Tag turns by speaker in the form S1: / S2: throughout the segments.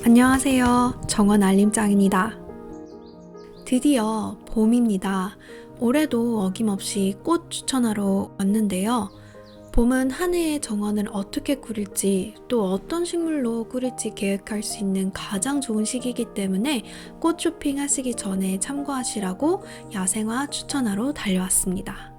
S1: 안녕하세요. 정원 알림장입니다. 드디어 봄입니다. 올해도 어김없이 꽃 추천하러 왔는데요. 봄은 한 해의 정원을 어떻게 꾸릴지 또 어떤 식물로 꾸릴지 계획할 수 있는 가장 좋은 시기이기 때문에 꽃 쇼핑 하시기 전에 참고하시라고 야생화 추천하러 달려왔습니다.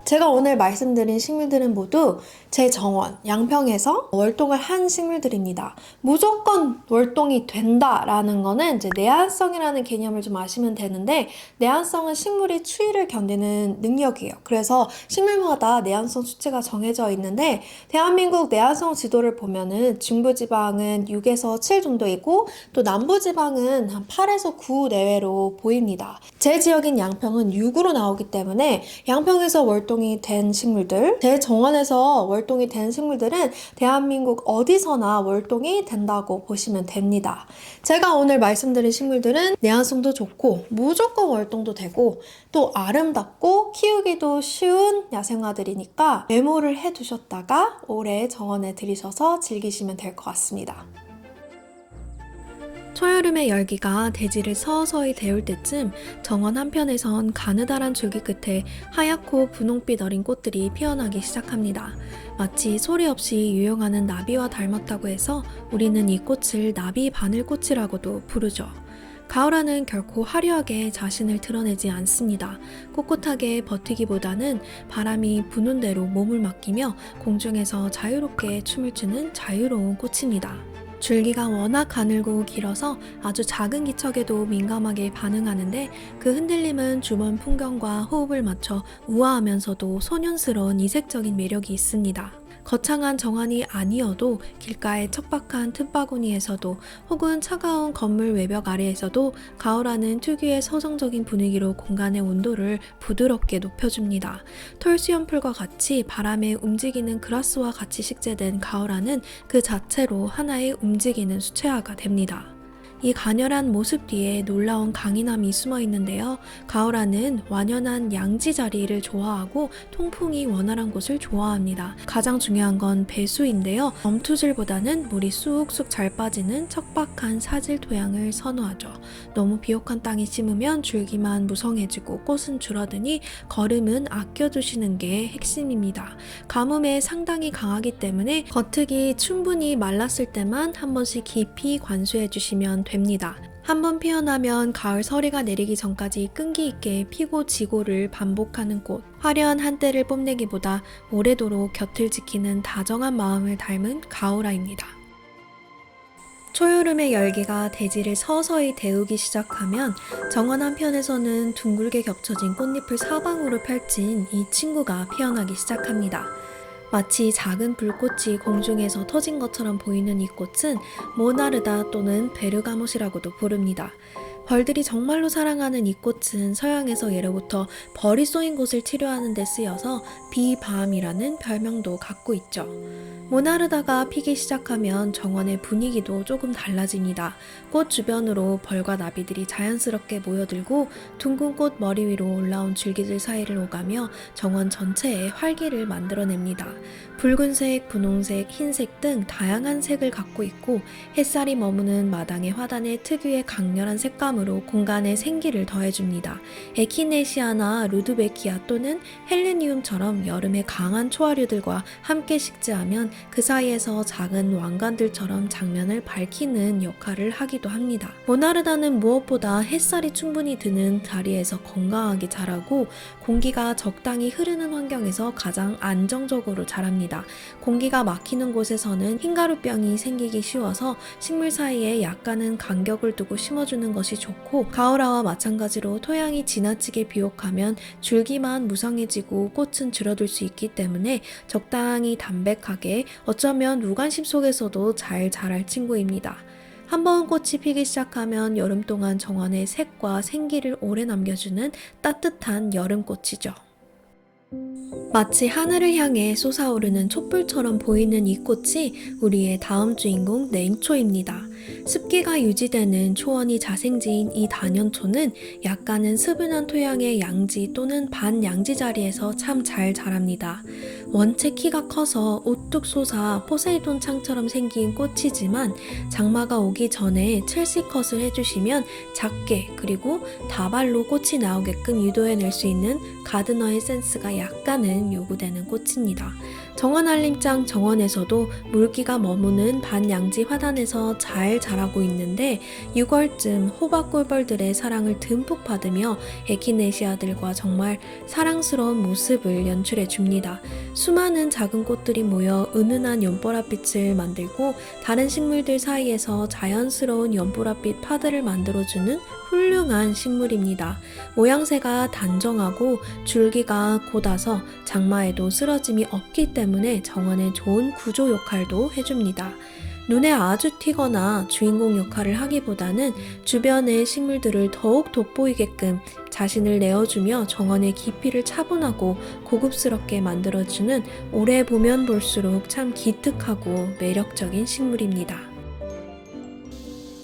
S1: 제가 오늘 말씀드린 식물들은 모두 제 정원, 양평에서 월동을 한 식물들입니다. 무조건 월동이 된다라는 거는 이제 내한성이라는 개념을 좀 아시면 되는데, 내한성은 식물이 추위를 견디는 능력이에요. 그래서 식물마다 내한성 수치가 정해져 있는데, 대한민국 내한성 지도를 보면은 중부지방은 6에서 7 정도이고, 또 남부지방은 한 8에서 9 내외로 보입니다. 제 지역인 양평은 6으로 나오기 때문에 양평에서 월동이 된 식물들, 제 정원에서 월동이 된 식물들은 대한민국 어디서나 월동이 된다고 보시면 됩니다. 제가 오늘 말씀드린 식물들은 내한성도 좋고 무조건 월동도 되고 또 아름답고 키우기도 쉬운 야생화들이니까 메모를 해두셨다가 올해 정원에 들이셔서 즐기시면 될 것 같습니다. 초여름의 열기가 대지를 서서히 데울 때쯤 정원 한편에선 가느다란 줄기 끝에 하얗고 분홍빛 어린 꽃들이 피어나기 시작합니다. 마치 소리 없이 유용하는 나비와 닮았다고 해서 우리는 이 꽃을 나비 바늘꽃이라고도 부르죠. 가을하는 결코 화려하게 자신을 드러내지 않습니다. 꼿꼿하게 버티기보다는 바람이 부는 대로 몸을 맡기며 공중에서 자유롭게 춤을 추는 자유로운 꽃입니다. 줄기가 워낙 가늘고 길어서 아주 작은 기척에도 민감하게 반응하는데 그 흔들림은 주변 풍경과 호흡을 맞춰 우아하면서도 소년스러운 이색적인 매력이 있습니다. 거창한 정원이 아니어도 길가의 척박한 틈바구니에서도 혹은 차가운 건물 외벽 아래에서도 가을하는 특유의 서정적인 분위기로 공간의 온도를 부드럽게 높여줍니다. 털수염풀과 같이 바람에 움직이는 그라스와 같이 식재된 가을하는 그 자체로 하나의 움직이는 수채화가 됩니다. 이 가녀란 모습 뒤에 놀라운 강인함이 숨어 있는데요. 가을하는 완연한 양지 자리를 좋아하고 통풍이 원활한 곳을 좋아합니다. 가장 중요한 건 배수인데요. 엄투질보다는 물이 쑥쑥 잘 빠지는 척박한 사질 토양을 선호하죠. 너무 비옥한 땅에 심으면 줄기만 무성해지고 꽃은 줄어드니 거름은 아껴두시는 게 핵심입니다. 가뭄에 상당히 강하기 때문에 겉흙이 충분히 말랐을 때만 한 번씩 깊이 관수해 주시면 됩니다. 한번 피어나면 가을 서리가 내리기 전까지 끈기 있게 피고 지고를 반복하는 꽃. 화려한 한때를 뽐내기보다 오래도록 곁을 지키는 다정한 마음을 닮은 가을아입니다. 초여름의 열기가 대지를 서서히 데우기 시작하면 정원 한편에서는 둥글게 겹쳐진 꽃잎을 사방으로 펼친 이 친구가 피어나기 시작합니다. 마치 작은 불꽃이 공중에서 터진 것처럼 보이는 이 꽃은 모나르다 또는 베르가못이라고도 부릅니다. 벌들이 정말로 사랑하는 이 꽃은 서양에서 예로부터 벌이 쏘인 곳을 치료하는 데 쓰여서 비밤이라는 별명도 갖고 있죠. 모나르다가 피기 시작하면 정원의 분위기도 조금 달라집니다. 꽃 주변으로 벌과 나비들이 자연스럽게 모여들고 둥근 꽃 머리 위로 올라온 줄기들 사이를 오가며 정원 전체에 활기를 만들어냅니다. 붉은색, 분홍색, 흰색 등 다양한 색을 갖고 있고 햇살이 머무는 마당의 화단의 특유의 강렬한 색감으로 공간에 생기를 더해줍니다. 에키네시아나 루드베키아 또는 헬레니움처럼 여름의 강한 초하류들과 함께 식재하면 그 사이에서 작은 왕관들처럼 장면을 밝히는 역할을 하기도 합니다. 모나르다는 무엇보다 햇살이 충분히 드는 자리에서 건강하게 자라고 공기가 적당히 흐르는 환경에서 가장 안정적으로 자랍니다. 공기가 막히는 곳에서는 흰가루병이 생기기 쉬워서 식물 사이에 약간은 간격을 두고 심어주는 것이 좋고, 가을화와 마찬가지로 토양이 지나치게 비옥하면 줄기만 무성해지고 꽃은 줄어들 수 있기 때문에 적당히 담백하게, 어쩌면 무관심 속에서도 잘 자랄 친구입니다. 한번 꽃이 피기 시작하면 여름 동안 정원의 색과 생기를 오래 남겨주는 따뜻한 여름꽃이죠. 마치 하늘을 향해 솟아오르는 촛불처럼 보이는 이 꽃이 우리의 다음 주인공 냉초입니다. 습기가 유지되는 초원이 자생지인 이 단연초는 약간은 스분한 토양의 양지 또는 반양지 자리에서 참 잘 자랍니다. 원체 키가 커서 우뚝 솟아 포세이돈 창처럼 생긴 꽃이지만 장마가 오기 전에 첼시 컷을 해주시면 작게 그리고 다발로 꽃이 나오게끔 유도해낼 수 있는 가드너의 센스가 약간은 요구되는 꽃입니다. 정원알림장 정원에서도 물기가 머무는 반양지 화단에서 잘 자라고 있는데 6월쯤 호박꿀벌들의 사랑을 듬뿍 받으며 에키네시아들과 정말 사랑스러운 모습을 연출해 줍니다. 수많은 작은 꽃들이 모여 은은한 연보랏빛을 만들고 다른 식물들 사이에서 자연스러운 연보랏빛 파드를 만들어주는 훌륭한 식물입니다. 모양새가 단정하고 줄기가 곧아서 장마에도 쓰러짐이 없기 때문에 정원의 좋은 구조 역할도 해줍니다. 눈에 아주 튀거나 주인공 역할을 하기보다는 주변의 식물들을 더욱 돋보이게끔 자신을 내어주며 정원의 깊이를 차분하고 고급스럽게 만들어주는 오래 보면 볼수록 참 기특하고 매력적인 식물입니다.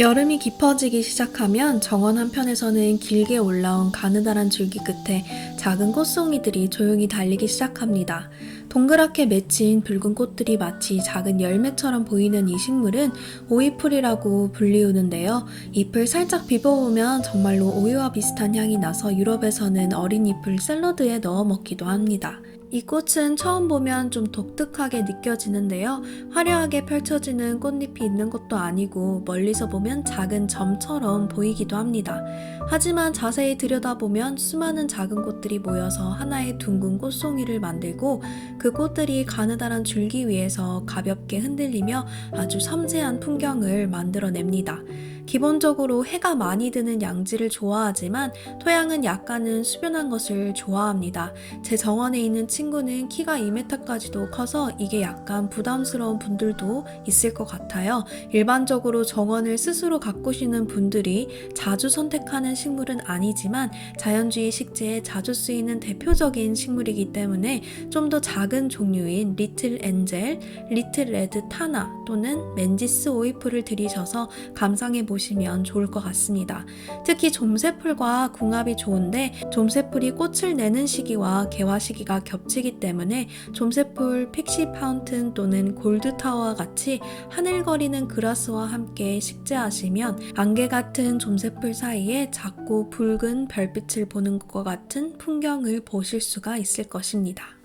S1: 여름이 깊어지기 시작하면 정원 한편에서는 길게 올라온 가느다란 줄기 끝에 작은 꽃송이들이 조용히 달리기 시작합니다. 동그랗게 맺힌 붉은 꽃들이 마치 작은 열매처럼 보이는 이 식물은 오이풀이라고 불리우는데요. 잎을 살짝 비벼보면 정말로 오이와 비슷한 향이 나서 유럽에서는 어린 잎을 샐러드에 넣어 먹기도 합니다. 이 꽃은 처음 보면 좀 독특하게 느껴지는데요. 화려하게 펼쳐지는 꽃잎이 있는 것도 아니고 멀리서 보면 작은 점처럼 보이기도 합니다. 하지만 자세히 들여다보면 수많은 작은 꽃들이 모여서 하나의 둥근 꽃송이를 만들고 그 꽃들이 가느다란 줄기 위에서 가볍게 흔들리며 아주 섬세한 풍경을 만들어냅니다. 기본적으로 해가 많이 드는 양지를 좋아하지만 토양은 약간은 수변한 것을 좋아합니다. 제 정원에 있는 친구는 키가 2m까지도 커서 이게 약간 부담스러운 분들도 있을 것 같아요. 일반적으로 정원을 스스로 가꾸시는 분들이 자주 선택하는 식물은 아니지만 자연주의 식재에 자주 쓰이는 대표적인 식물이기 때문에 좀 더 작은 종류인 리틀 엔젤, 리틀 레드 타나 또는 맨지스 오이풀을 들이셔서 감상해 보시면 좋을 것 같습니다. 특히 좀새풀과 궁합이 좋은데 좀새풀이 꽃을 내는 시기와 개화 시기가 겹치기 때문에 좀새풀 픽시 파운튼 또는 골드타워와 같이 하늘거리는 그라스와 함께 식재하시면 안개 같은 좀새풀 사이에 작고 붉은 별빛을 보는 것과 같은 풍경을 보실 수가 있을 것입니다.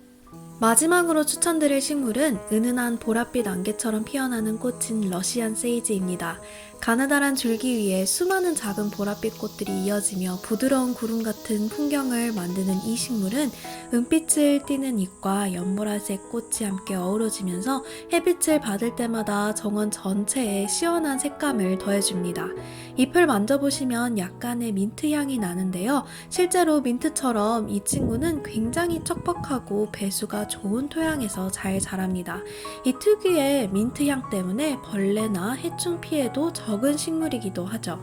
S1: 마지막으로 추천드릴 식물은 은은한 보랏빛 안개처럼 피어나는 꽃인 러시안 세이지입니다. 가느다란 줄기 위에 수많은 작은 보랏빛 꽃들이 이어지며 부드러운 구름 같은 풍경을 만드는 이 식물은 은빛을 띠는 잎과 연보라색 꽃이 함께 어우러지면서 햇빛을 받을 때마다 정원 전체에 시원한 색감을 더해줍니다. 잎을 만져보시면 약간의 민트 향이 나는데요. 실제로 민트처럼 이 친구는 굉장히 척박하고 배수가 좋은 토양에서 잘 자랍니다. 이 특유의 민트 향 때문에 벌레나 해충 피해도 적은 식물이기도 하죠.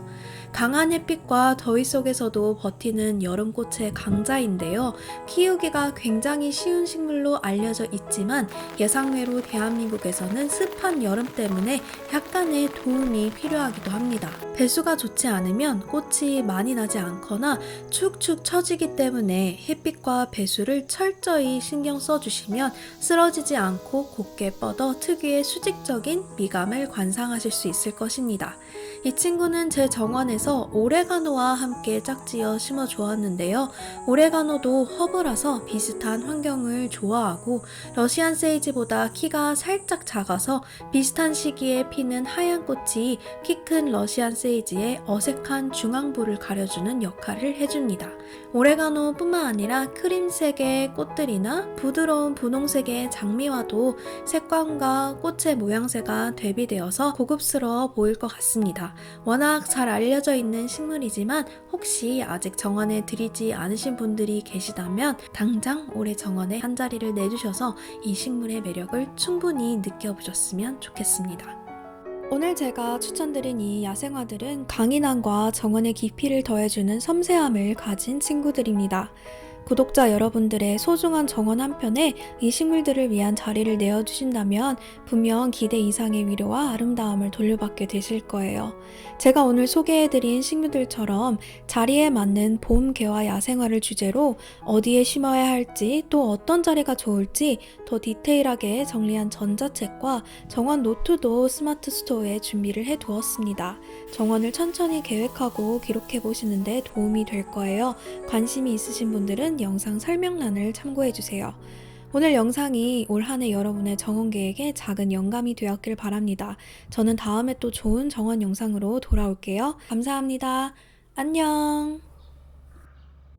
S1: 강한 햇빛과 더위 속에서도 버티는 여름꽃의 강자인데요. 키우기가 굉장히 쉬운 식물로 알려져 있지만 예상외로 대한민국에서는 습한 여름 때문에 약간의 도움이 필요하기도 합니다. 배수가 좋지 않으면 꽃이 많이 나지 않거나 축축 처지기 때문에 햇빛과 배수를 철저히 신경 써주시면 쓰러지지 않고 곱게 뻗어 특유의 수직적인 미감을 관상하실 수 있을 것입니다. 이 친구는 제 정원에서 오레가노와 함께 짝지어 심어 주었는데요. 오레가노도 허브라서 비슷한 환경을 좋아하고 러시안 세이지보다 키가 살짝 작아서 비슷한 시기에 피는 하얀 꽃이 키 큰 러시안 세이지의 어색한 중앙부를 가려주는 역할을 해줍니다. 오레가노뿐만 아니라 크림색의 꽃들이나 부드러운 분홍색의 장미와도 색감과 꽃의 모양새가 대비되어서 고급스러워 보일 것 같습니다. 워낙 잘 알려져 있는 식물이지만 혹시 아직 정원에 들이지 않으신 분들이 계시다면 당장 올해 정원에 한 자리를 내주셔서 이 식물의 매력을 충분히 느껴보셨으면 좋겠습니다. 오늘 제가 추천드린 이 야생화들은 강인함과 정원의 깊이를 더해주는 섬세함을 가진 친구들입니다. 구독자 여러분들의 소중한 정원 한 편에 이 식물들을 위한 자리를 내어주신다면 분명 기대 이상의 위로와 아름다움을 돌려받게 되실 거예요. 제가 오늘 소개해드린 식물들처럼 자리에 맞는 봄, 개화, 야생화를 주제로 어디에 심어야 할지 또 어떤 자리가 좋을지 더 디테일하게 정리한 전자책과 정원 노트도 스마트 스토어에 준비를 해두었습니다. 정원을 천천히 계획하고 기록해 보시는데 도움이 될 거예요. 관심이 있으신 분들은 영상 설명란을 참고해주세요. 오늘 영상이 올 한 해 여러분의 정원 계획에 작은 영감이 되었길 바랍니다. 저는 다음에 또 좋은 정원 영상으로 돌아올게요. 감사합니다. 안녕.